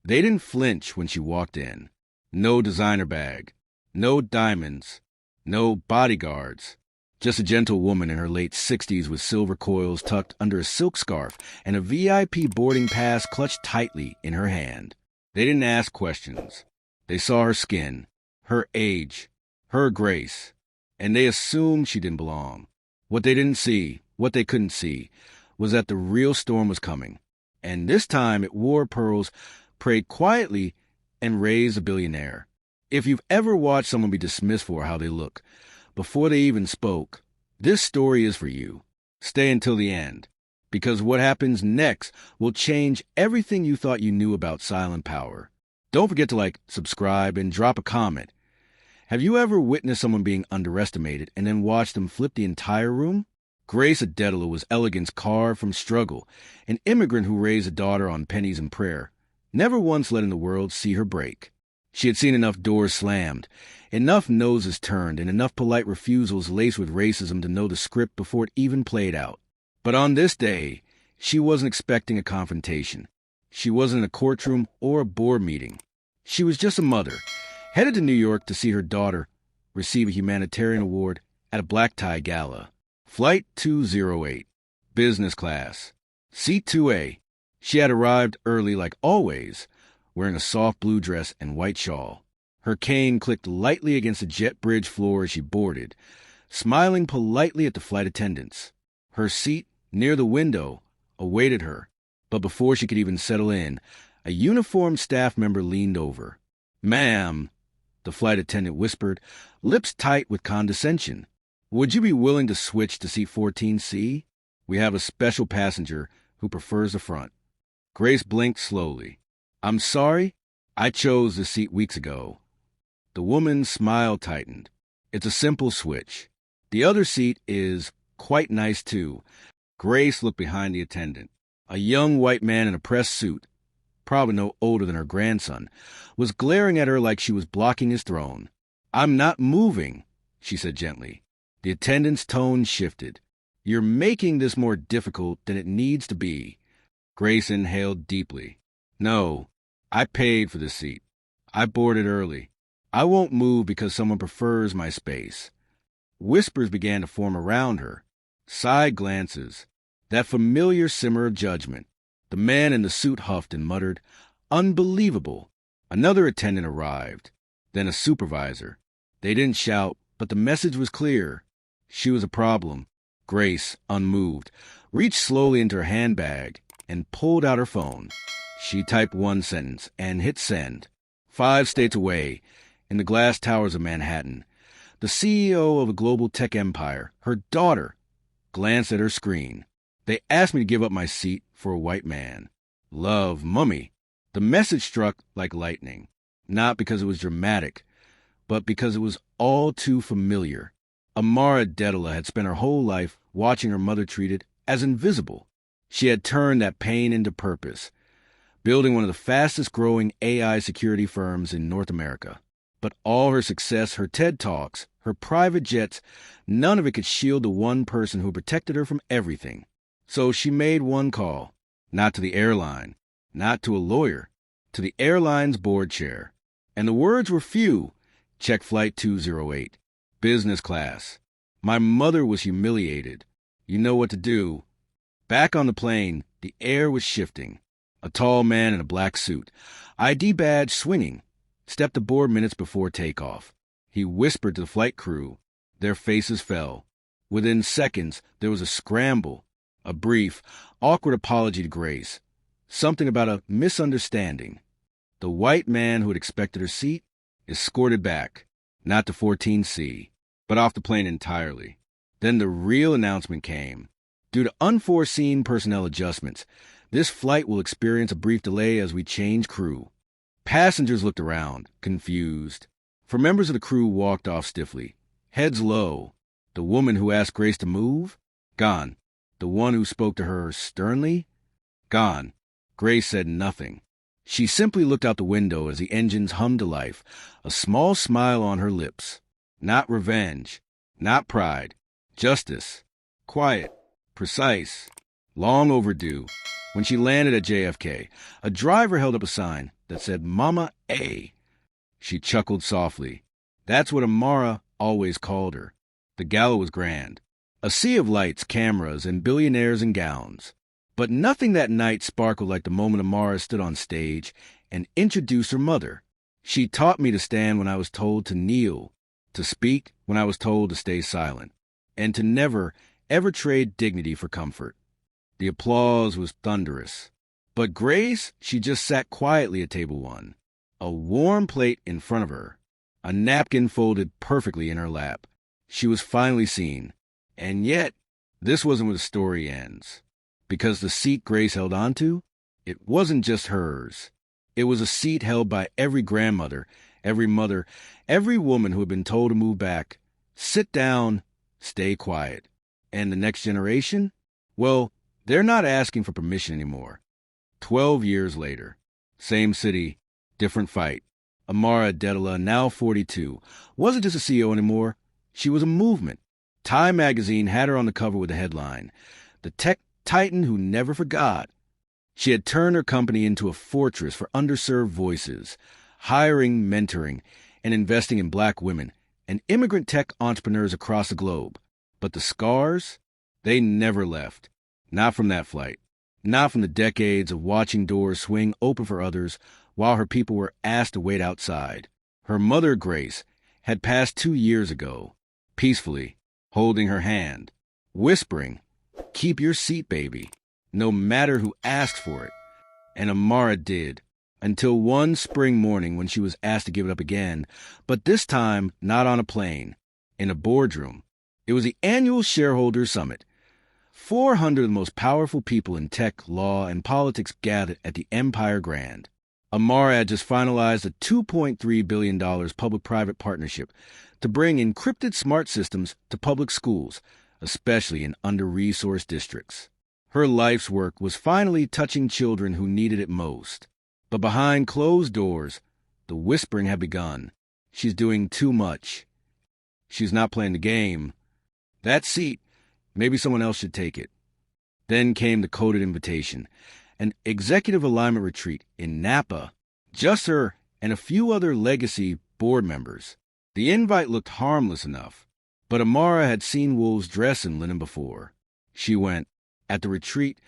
They didn't flinch when she walked in. No designer bag, no diamonds, no bodyguards. Just a gentle woman in her late 60s with silver coils tucked under a silk scarf and a VIP boarding pass clutched tightly in her hand. They didn't ask questions. They saw her skin, her age, her grace, and they assumed she didn't belong. What they didn't see, what they couldn't see, was that the real storm was coming. And this time it wore pearls, prayed quietly, and raised a billionaire. If you've ever watched someone be dismissed for how they look, before they even spoke, this story is for you. Stay until the end, because what happens next will change everything you thought you knew about silent power. Don't forget to subscribe, and drop a comment. Have you ever witnessed someone being underestimated and then watched them flip the entire room? Grace Adetola was elegance carved from struggle, an immigrant who raised a daughter on pennies and prayer, never once letting the world see her break. She had seen enough doors slammed, enough noses turned, and enough polite refusals laced with racism to know the script before it even played out. But on this day, she wasn't expecting a confrontation. She wasn't in a courtroom or a board meeting. She was just a mother, headed to New York to see her daughter receive a humanitarian award at a black tie gala. Flight 208, business class, seat 2A. She had arrived early like always, wearing a soft blue dress and white shawl. Her cane clicked lightly against the jet bridge floor as she boarded, smiling politely at the flight attendants. Her seat, near the window, awaited her, but before she could even settle in, a uniformed staff member leaned over. "Ma'am," the flight attendant whispered, lips tight with condescension, "would you be willing to switch to seat 14C? We have a special passenger who prefers the front." Grace blinked slowly. "I'm sorry, I chose this seat weeks ago." The woman's smile tightened. "It's a simple switch. The other seat is quite nice, too." Grace looked behind the attendant. A young white man in a pressed suit, probably no older than her grandson, was glaring at her like she was blocking his throne. "I'm not moving," she said gently. The attendant's tone shifted. "You're making this more difficult than it needs to be." Grace inhaled deeply. "No, I paid for this seat. I boarded early. I won't move because someone prefers my space." Whispers began to form around her. Side glances. That familiar simmer of judgment. The man in the suit huffed and muttered, "Unbelievable." Another attendant arrived, then a supervisor. They didn't shout, but the message was clear. She was a problem. Grace, unmoved, reached slowly into her handbag and pulled out her phone. She typed one sentence and hit send. 5 states away, in the glass towers of Manhattan, the CEO of a global tech empire, her daughter, glanced at her screen. "They asked me to give up my seat for a white man. Love, mummy." The message struck like lightning, not because it was dramatic, but because it was all too familiar. Amara Adetola had spent her whole life watching her mother treated as invisible. She had turned that pain into purpose, building one of the fastest-growing AI security firms in North America. But all her success, her TED Talks, her private jets, none of it could shield the one person who protected her from everything. So she made one call, not to the airline, not to a lawyer, to the airline's board chair. And the words were few. "Check flight 208, business class. My mother was humiliated. You know what to do." Back on the plane, the air was shifting. A tall man in a black suit, ID badge swinging, stepped aboard minutes before takeoff. He whispered to the flight crew. Their faces fell. Within seconds, there was a scramble, a brief, awkward apology to Grace. Something about a misunderstanding. The white man who had expected her seat escorted back, not to 14C, but off the plane entirely. Then the real announcement came. Due to unforeseen personnel adjustments, this flight will experience a brief delay as we change crew. Passengers looked around, confused. 4 members of the crew walked off stiffly, heads low. The woman who asked Grace to move? Gone. The one who spoke to her sternly? Gone. Grace said nothing. She simply looked out the window as the engines hummed to life, a small smile on her lips. Not revenge, not pride, justice. Quiet, precise, long overdue. When she landed at JFK, a driver held up a sign, that said Mama A. She chuckled softly. That's what Amara always called her. The gala was grand. A sea of lights, cameras, and billionaires in gowns. But nothing that night sparkled like the moment Amara stood on stage and introduced her mother. She taught me to stand when I was told to kneel, to speak when I was told to stay silent, and to never, ever trade dignity for comfort. The applause was thunderous. But Grace, she just sat quietly at table one, a warm plate in front of her, a napkin folded perfectly in her lap. She was finally seen. And yet, this wasn't where the story ends. Because the seat Grace held onto, it wasn't just hers. It was a seat held by every grandmother, every mother, every woman who had been told to move back, sit down, stay quiet. And the next generation? Well, they're not asking for permission anymore. 12 years later, same city, different fight. Amara Adetola, now 42, wasn't just a CEO anymore. She was a movement. Time magazine had her on the cover with a headline, "The Tech Titan Who Never Forgot." She had turned her company into a fortress for underserved voices, hiring, mentoring, and investing in black women and immigrant tech entrepreneurs across the globe. But the scars, they never left. Not from that flight. Not from the decades of watching doors swing open for others while her people were asked to wait outside. Her mother, Grace, had passed 2 years ago, peacefully, holding her hand, whispering, "Keep your seat, baby," no matter who asked for it. And Amara did, until one spring morning when she was asked to give it up again, but this time not on a plane, in a boardroom. It was the annual shareholders summit. 400 of the most powerful people in tech, law, and politics gathered at the Empire Grand. Amara had just finalized a $2.3 billion public-private partnership to bring encrypted smart systems to public schools, especially in under-resourced districts. Her life's work was finally touching children who needed it most. But behind closed doors, the whispering had begun. She's doing too much. She's not playing the game. That seat, maybe someone else should take it. Then came the coded invitation, an executive alignment retreat in Napa. Just her and a few other legacy board members. The invite looked harmless enough, but Amara had seen wolves dress in linen before. She went. At the retreat,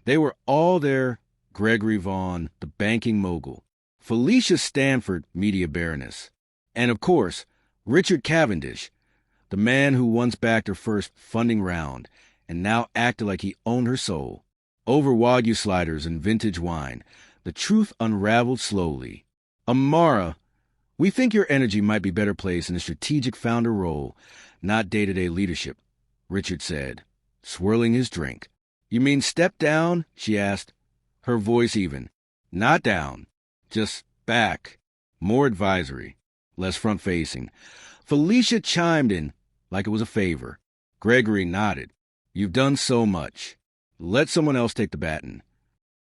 they were all there: Gregory Vaughn, the banking mogul, Felicia Stanford, media baroness, and of course, Richard Cavendish, the man who once backed her first funding round and now acted like he owned her soul. Over Wagyu sliders and vintage wine, the truth unraveled slowly. "Amara, we think your energy might be better placed in a strategic founder role, not day-to-day leadership," Richard said, swirling his drink. "You mean step down?" she asked, her voice even. "Not down, just back. More advisory, less front-facing." Felicia chimed in like it was a favor. Gregory nodded. "You've done so much. Let someone else take the baton."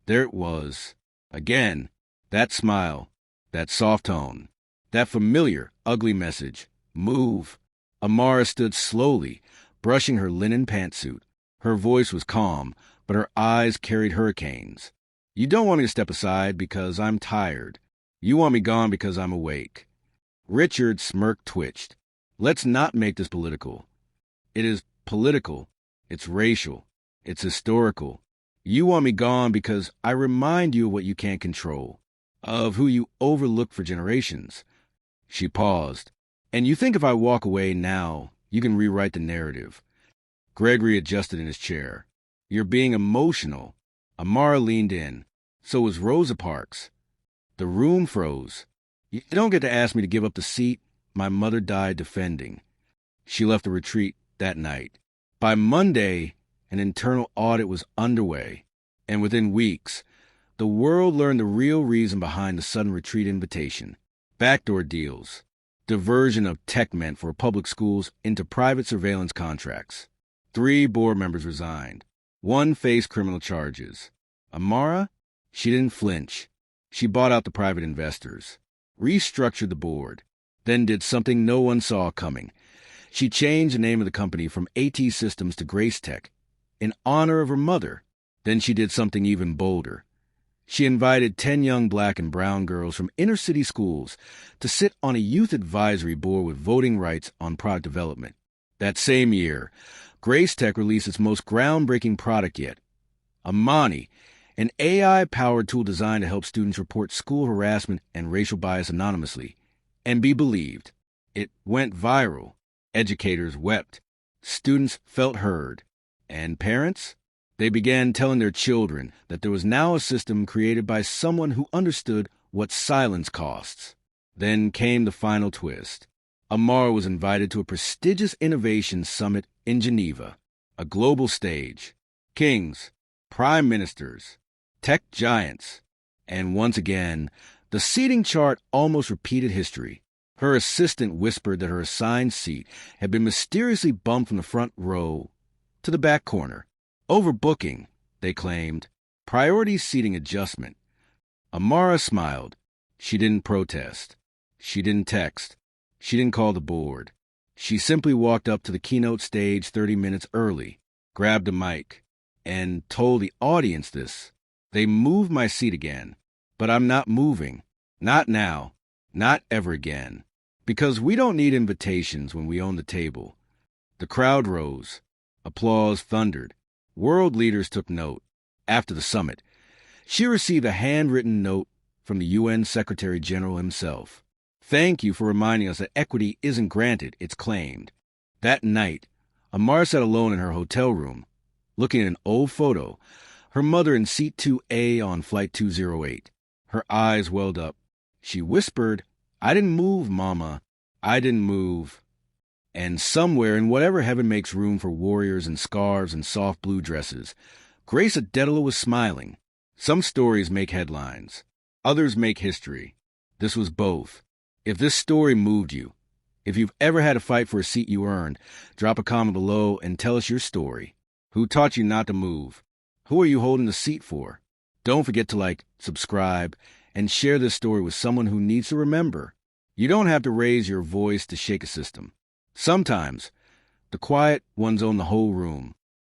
There it was. Again, that smile, that soft tone, that familiar, ugly message. Move. Amara stood slowly, brushing her linen pantsuit. Her voice was calm, but her eyes carried hurricanes. "You don't want me to step aside because I'm tired. You want me gone because I'm awake." Richard's smirk twitched. "Let's not make this political." "It is political. It's racial. It's historical. You want me gone because I remind you of what you can't control, of who you overlooked for generations." She paused. "And you think if I walk away now, you can rewrite the narrative." Gregory adjusted in his chair. "You're being emotional." Amara leaned in. So was Rosa Parks. The room froze. "You don't get to ask me to give up the seat my mother died defending." She left the retreat that night. By Monday, an internal audit was underway, and within weeks, the world learned the real reason behind the sudden retreat invitation: backdoor deals, diversion of tech meant for public schools into private surveillance contracts. 3 board members resigned. 1 faced criminal charges. Amara, she didn't flinch. She bought out the private investors, restructured the board, then did something no one saw coming. She changed the name of the company from AT Systems to Grace Tech, in honor of her mother. Then she did something even bolder. She invited 10 young black and brown girls from inner-city schools to sit on a youth advisory board with voting rights on product development. That same year, Grace Tech released its most groundbreaking product yet, Amani, an AI-powered tool designed to help students report school harassment and racial bias anonymously. And be believed, it went viral. Educators wept. Students felt heard. And parents? They began telling their children that there was now a system created by someone who understood what silence costs. Then came the final twist. Amara was invited to a prestigious innovation summit in Geneva, a global stage. Kings, prime ministers, tech giants. And once again, the seating chart almost repeated history. Her assistant whispered that her assigned seat had been mysteriously bumped from the front row to the back corner. Overbooking, they claimed. Priority seating adjustment. Amara smiled. She didn't protest. She didn't text. She didn't call the board. She simply walked up to the keynote stage 30 minutes early, grabbed a mic, and told the audience this. They moved my seat again, but I'm not moving. Not now. Not ever again. Because we don't need invitations when we own the table. The crowd rose. Applause thundered. World leaders took note. After the summit, she received a handwritten note from the UN Secretary General himself. Thank you for reminding us that equity isn't granted, it's claimed. That night, Amara sat alone in her hotel room, looking at an old photo, her mother in seat 2A on Flight 208. Her eyes welled up. She whispered, "I didn't move, Mama. I didn't move." And somewhere in whatever heaven makes room for warriors and scarves and soft blue dresses, Grace Adetola was smiling. Some stories make headlines. Others make history. This was both. If this story moved you, if you've ever had to fight for a seat you earned, drop a comment below and tell us your story. Who taught you not to move? Who are you holding the seat for? Don't forget to like, subscribe, and share this story with someone who needs to remember. You don't have to raise your voice to shake a system. Sometimes, the quiet ones own the whole room.